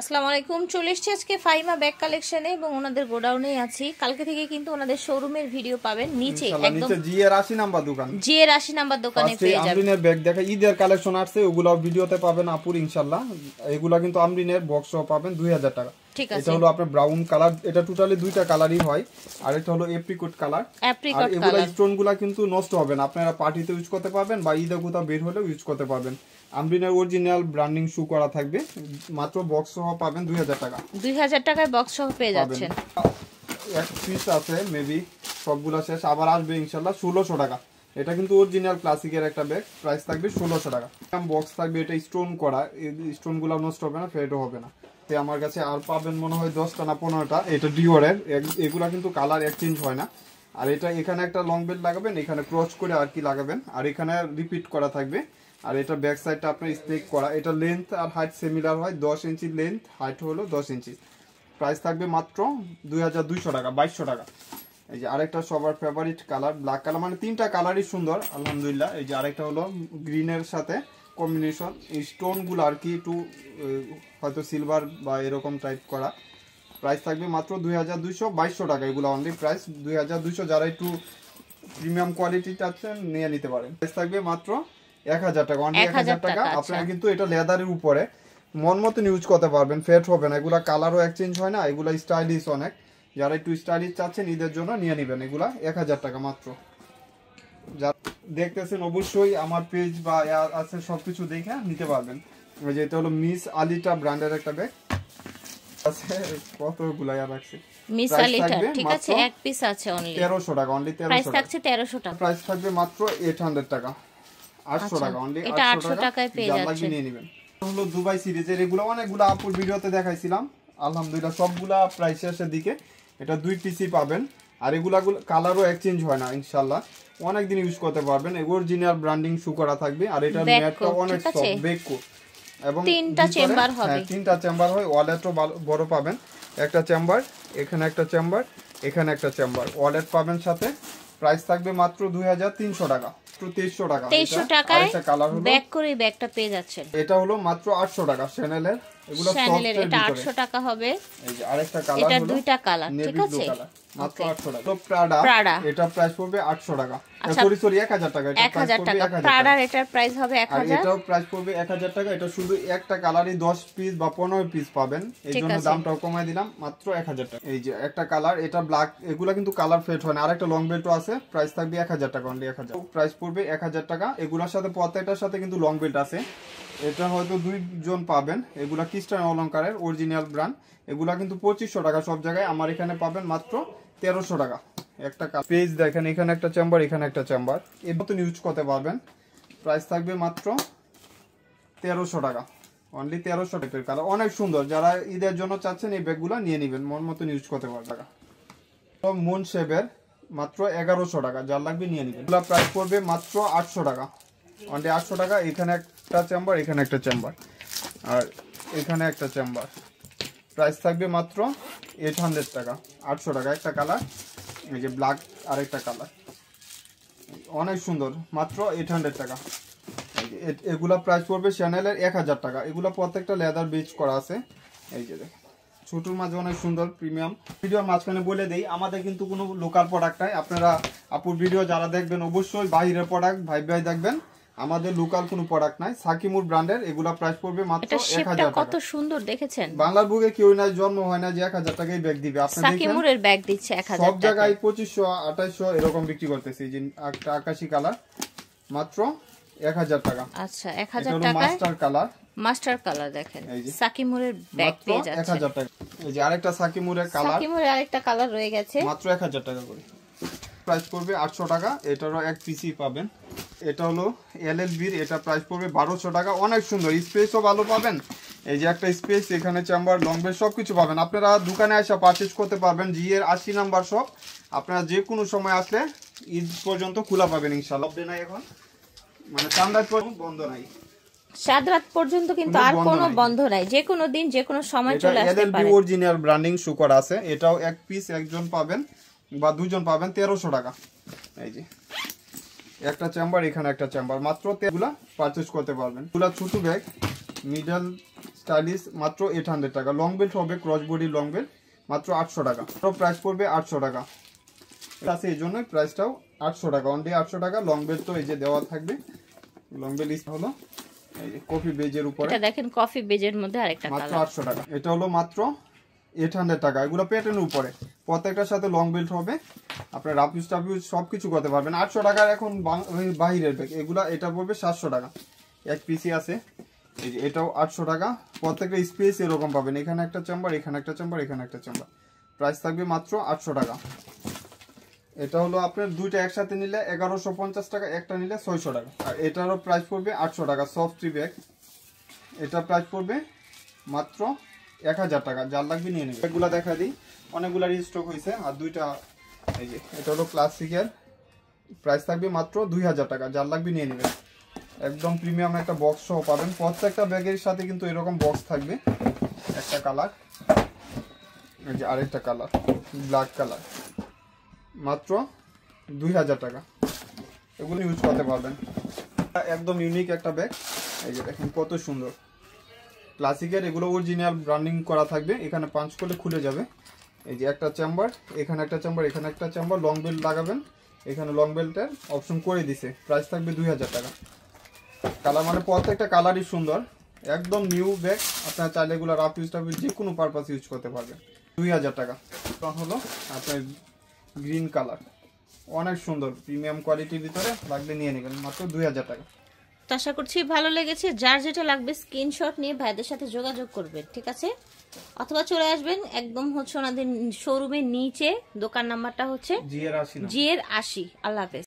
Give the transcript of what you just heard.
আসসালামু আলাইকুম। চলে এসেছি আজকে ফাইমা ব্যাগ কালেকশনে এবং ওনাদের গোডাউনেই আছি। কালকে থেকে কিন্তু ওনাদের শোরুমের ভিডিও পাবেন নিচে একদম জিএর 80 নাম্বার দোকান, জিএর 80 নাম্বার দোকানে পেয়ে যাবেন। আমরিনের ব্যাগ দেখা ঈদের কালেকশন আছে, ওগুলো ভিডিওতে পাবেন আপুর ইনশাআল্লাহ। এগুলা কিন্তু আমরিনের বক্স সহ পাবেন 2000 টাকা। ঠিক আছে, এটা হলো আপনার ব্রাউন কালার, এটা টোটালি দুইটা কালারই হয়। আর এটা হলো এপ্রিকট কালার। আর এগুলা স্টোনগুলা কিন্তু নষ্ট হবে না, আপনারা পার্টিতে ইউজ করতে পারবেন বা ঈদে কোথাও বের হলেও ইউজ করতে পারবেন। আমরিনের অরিজিনাল ব্র্যান্ডিং শু করা থাকবে, মাত্র বক্স সহ পাবেন 2000 টাকা। 2000 টাকায় বক্স সহ পেয়ে যাচ্ছেন। এক পিস আছে মেবি, সবগুলা শেষ, আবার আসবে ইনশাআল্লাহ 1600 টাকা। এটা কিন্তু অরিজিনাল ক্লাসিকের একটা ব্যাগ, প্রাইস থাকবে 1600 টাকা। বক্স থাকবে, এটা স্টোন করা, এই স্টোনগুলো নষ্ট হবে না, ফেডও হবে না। তো আমার কাছে আর পাবেন মনে হয় 10টা না 15টা। এটা ডিওরের, এগুলা কিন্তু কালার এক্সচেঞ্জ হয় না। আর এটা এখানে একটা লং বেল্ট লাগাবেন, এখানে ক্রস করে আর কি লাগাবেন, আর এখানে রিপিট করা থাকবে। আর এটা ব্যাক সাইডটা আপনার স্টেক করা, এটা লেন্থ আর হাইট সিমিলার হয়, 10 ইঞ্চি লেন্থ, হাইট হলো 10 ইঞ্চি। প্রাইস থাকবে মাত্র 2200 টাকা, 2200 টাকা। এই যে আরেকটা সবার ফেভারিট কালার ব্ল্যাক কালার, মানে তিনটা কালারই সুন্দর আলহামদুলিল্লাহ। এই যে আরেকটা হলো গ্রিনের সাথে কম্বিনেশন, এই স্টোনগুলো আর কি একটু হয়তো সিলভার বা এরকম টাইপ করা। প্রাইস থাকবে মাত্র 2200, 2200 টাকা। এগুলো অনলি প্রাইস 2200। যারা একটু প্রিমিয়াম কোয়ালিটি চাচ্ছেন নিয়ে নিতে পারেন। প্রাইস থাকবে মাত্র 1000 টাকা, অনলি 1000 টাকা। আপনারা কিন্তু এটা লেদারের উপরে মন মতন ইউজ করতে পারবেন, ফেট হবে না। এগুলা কালারও এক্সচেঞ্জ হয় না, এগুলা স্টাইলিশ অনেক। যারা একটু স্টাইলিশ চাচ্ছেন ঈদের জন্য নিয়ে নেবেন, এগুলা 1000 টাকা মাত্র। যা দেখতেছেন অবশ্যই আমার পেজ বা আছে সবকিছু দেখে নিতে পারবেন। ওই যে এটা হলো মিস আলিটা ব্র্যান্ডের একটা ব্যাগ আছে, কতগুলা রাখছে মিস আলিটা, ঠিক আছে, এক পিস আছে অনলি 1300 টাকা, অনলি 1300 টাকা। প্রাইস থাকছে 1300 টাকা। প্রাইস থাকবে মাত্র 800 টাকা, 800 টাকা, অনলি 800 টাকায় পেয়ে যাচ্ছেন। নিয়ে নেবেন। হলো দুবাই সিরিজের, এগুলো অনেকগুলো আপুর ভিডিওতে দেখাইছিলাম আলহামদুলিল্লাহ, সবগুলা প্রাইস শেষের দিকে। এটা 2 পিসই পাবেন। আর এগুলা কালারও এক্সচেঞ্জ হয় না ইনশাআল্লাহ, অনেকদিন ইউজ করতে পারবেন। অরিজিনাল ব্র্যান্ডিং শু করা থাকবে। আর এটা ম্যাটটা অনেক সফট, বেকো, এবং 3টা চেম্বার হবে। 3টা চেম্বার হয়, ওয়ালেটও বড় পাবেন। একটা চেম্বার, এখানে একটা চেম্বার, এখানে একটা চেম্বার, ওয়ালেট পাবেন সাথে। প্রাইস থাকবে মাত্র 2300 টাকা, 2300 টাকা। 2300 টাকায় ব্যাগ করে ব্যাগটা পেয়ে যাচ্ছেন। এটা হলো মাত্র 800 টাকা চ্যানেলের, এগুলো চ্যানেলের এটা 800 টাকা হবে। এই যে আরেকটা কালার, এটা দুইটা কালার, ঠিক আছে, মাত্র 800 টাকা। তো প্রাডা, এটা প্রাইস পড়বে 800 টাকা, সরি 1000 টাকা। এটা 1000 টাকা প্রাডার, এটার প্রাইস হবে 1000। এটাও প্রাইস পড়বে 1000 টাকা। এটা শুধু একটা কালারই 10 পিস বা 15 পিস পাবেন, এই জন্য দামটাও কমায় দিলাম, মাত্র 1000 টাকা। এই যে একটা কালার, এটা ব্ল্যাক, এগুলা কিন্তু কালার ফেড হয় না। আরেকটা লং বেল্টও আছে, প্রাইস থাকবে 1000 টাকা, অনলি 1000। প্রাইস পড়বে 1000 টাকা। এগুলোর সাথে প্রত্যেকটার সাথে কিন্তু লং বেল্ট আছে। এটা হয়তো 2 জন পাবেন। এগুলা ক্রিস্টান অলংকারের অরিজিনাল ব্র্যান্ড, এগুলা কিন্তু 2500 টাকা সব জায়গায়, আমার এখানে পাবেন মাত্র 1300 টাকা। একটা পেজ দেখেন, এখানে একটা চেম্বার, এখানে একটা চেম্বার, এই মতন ইউজ করতে পারবেন। প্রাইস থাকবে মাত্র 1300 টাকা, অনলি 1300 টাকার কালার, অনেক সুন্দর। যারা ঈদের জন্য চাচ্ছেন এই ব্যাগগুলো নিয়ে নেবেন, মন মতন ইউজ করতে পারবেন। টাকা মুন শেপের মাত্র 1100 টাকা, যার লাগবে নিয়ে নেবেন। এগুলো প্রাইস পড়বে মাত্র 800 টাকা, অনলি 800 টাকা। এখানে একটা চেম্বার, এখানে একটা চেম্বার, আর এখানে একটা চেম্বার। প্রাইস থাকবে মাত্র 800 টাকা, 800 টাকা। একটা কালার, এই যে ব্ল্যাক, আরেকটা কালার, অনেক সুন্দর, মাত্র 800 টাকা। এগুলা প্রাইস পড়বে চ্যানেলের 1000 টাকা। এগুলা প্রত্যেকটা লেদার বেচ করা আছে। এই যে দেখেন, ছোটোর মাঝে অনেক সুন্দর প্রিমিয়াম। ভিডিওর মাঝখানে বলে দেই, আমাদের কিন্তু কোনো লোকাল প্রোডাক্ট নাই। আপনারা আপুর ভিডিও যারা দেখবেন অবশ্যই বাইরের প্রোডাক্ট ভাই দেখবেন, আমাদের লোকাল কোনো প্রোডাক্ট নাই। সাকিমুর ব্র্যান্ডের, এগুলা প্রাইস পড়বে মাত্র 1000 টাকা। কত সুন্দর দেখেছেন, বাংলার বুকে কেউ নাই, জন্ম হয় না যে 1000 টাকায় ব্যাগ দিবে। আপনি দেখেন সাকিমুরের ব্যাগ দিচ্ছে 1000 সব জায়গায় 2500, 2800 এরকম বিক্রি করতেছে। যে একটা আকাশী কালার, মাত্র 1000 টাকা। আচ্ছা, 1000 টাকা। মাস্টার কালার, মাস্টার কালার দেখেন, সাকিমুরের ব্যাগ পেয়ে যাচ্ছে 1000 টাকা। এই যে আরেকটা সাকিমুরের কালার, সাকিমুরের আরেকটা কালার রয়ে গেছে, মাত্র 1000 টাকা করে। প্রাইস পড়বে 800 টাকা। এটারও এক পিসি পাবেন। এটা হলো এলএলবির, এটা প্রাইস পড়বে 1200 টাকা। অনেক সুন্দর, স্পেসও ভালো পাবেন। এই যে একটা স্পেস, এখানে চেম্বার, লং বেল্ট সবকিছু পাবেন। আপনারা দোকানে এসে পারচেজ করতে পারবেন। জিএর 80 নাম্বার শপ, আপনারা যে কোনো সময় আসলে ঈদ পর্যন্ত খোলা পাবেন ইনশাআল্লাহ। নাই এখন, মানে চান্দার পর্যন্ত বন্ধ নাই, সাত রাত পর্যন্ত কিন্তু আর কোনো বন্ধ নাই, যে কোনো দিন যে কোনো সময় চলে আসতে পারে। এলএলবি অরিজিনাল ব্র্যান্ডিং শু করা আছে। এটাও এক পিস একজন পাবেন বা দুজন পাবেন, 1300 টাকা। এই যে একটা চেম্বার, এখানে একটা চেম্বার, মাত্র এগুলা পারচেজ করতে পারবেন। এগুলা ছোট ব্যাগ, মিডল স্টাইলিশ মাত্র 800 টাকা। লং বেল্ট হবে ক্রস বডি লং বেল্ট মাত্র 800 টাকা। প্রাইস পড়বে 800 টাকা আছে, এই জন্য প্রাইসটাও 800 টাকা, অনলি 800 টাকা। লং বেল্ট তো এই যে দেওয়া থাকবে, লং বেল্ট হলো এই যে কফি বেজের উপরে, এটা দেখেন কফি বেজের মধ্যে আরেকটা মাত্র কালার 800 টাকা। এটা হলো মাত্র 800 টাকা। এগুলো প্যাটার্নের উপরে, প্রত্যেকটার সাথে লং বেল্ট হবে, আপনার রাফিউজ টাফিউজ সবকিছু করতে পারবেন। 800 টাকার এখন বাইরের ব্যাগ এগুলা, এটা পড়বে 700 টাকা। এক পিসি আছে এই যে, এটাও 800 টাকা। প্রত্যেকটা স্পেস এরকম পাবেন, এখানে একটা চেম্বার, এখানে একটা চেম্বার, এখানে একটা চেম্বার। প্রাইস থাকবে মাত্র 800 টাকা। এটা হলো আপনার দুইটা একসাথে নিলে 1150 টাকা, একটা নিলে 600 টাকা। আর এটারও প্রাইস পড়বে 800 টাকা। সফট ট্রি ব্যাগ, এটা প্রাইস পড়বে মাত্র 1000 টাকা। যার লাগবে নিয়ে নেবে। এগুলা দেখা দিই, অনেকগুলা রিস্টক হয়েছে। আর দুইটা এই যে, এটা হলো ক্লাসিকের, প্রাইস থাকবে মাত্র 2000 টাকা। যার লাগবে নিয়ে নেবে। একদম প্রিমিয়াম একটা বক্স সহ পাবেন। প্রত্যেকটা ব্যাগের সাথে কিন্তু এরকম বক্স থাকবে। একটা কালার, এই যে আরেকটা কালার ব্ল্যাক কালার, মাত্র 2000 টাকা। এগুলো ইউজ করতে পারবেন। একদম ইউনিক একটা ব্যাগ, এই যে দেখেন কত সুন্দর ক্লাসিকের। এগুলো অরিজিনাল ব্র্যান্ডিং করা থাকবে। এখানে পাঁচ করে খুলে যাবে। এই যে একটা চেম্বার, এখানে একটা চেম্বার, এখানে একটা চেম্বার। লং বেল্ট লাগাবেন, এখানে লং বেল্টের অপশন করে দিছে। প্রাইস থাকবে 2000 টাকা। কালার মানে প্রত্যেকটা কালারই সুন্দর, একদম নিউ ব্যাগ। আপনার চাইলে এগুলো রাফ ইউজ টাফিউজ যে কোনো পারপাস ইউজ করতে পারবেন। 2000 টাকা। হলো আপনার গ্রিন কালার, অনেক সুন্দর, প্রিমিয়াম কোয়ালিটির ভিতরে, লাগলে নিয়ে নেবেন, মাত্র 2000 টাকা। তো আশা করছি ভালো লেগেছে। যার যেটা লাগবে স্ক্রিনশট নিয়ে ভাইদের সাথে যোগাযোগ করবেন, ঠিক আছে? অথবা চলে আসবেন একদম হচ্ছে ওনাদের শোরুমের নিচে। দোকান নাম্বারটা হচ্ছে জিএর 80। আল্লাহ হাফেজ।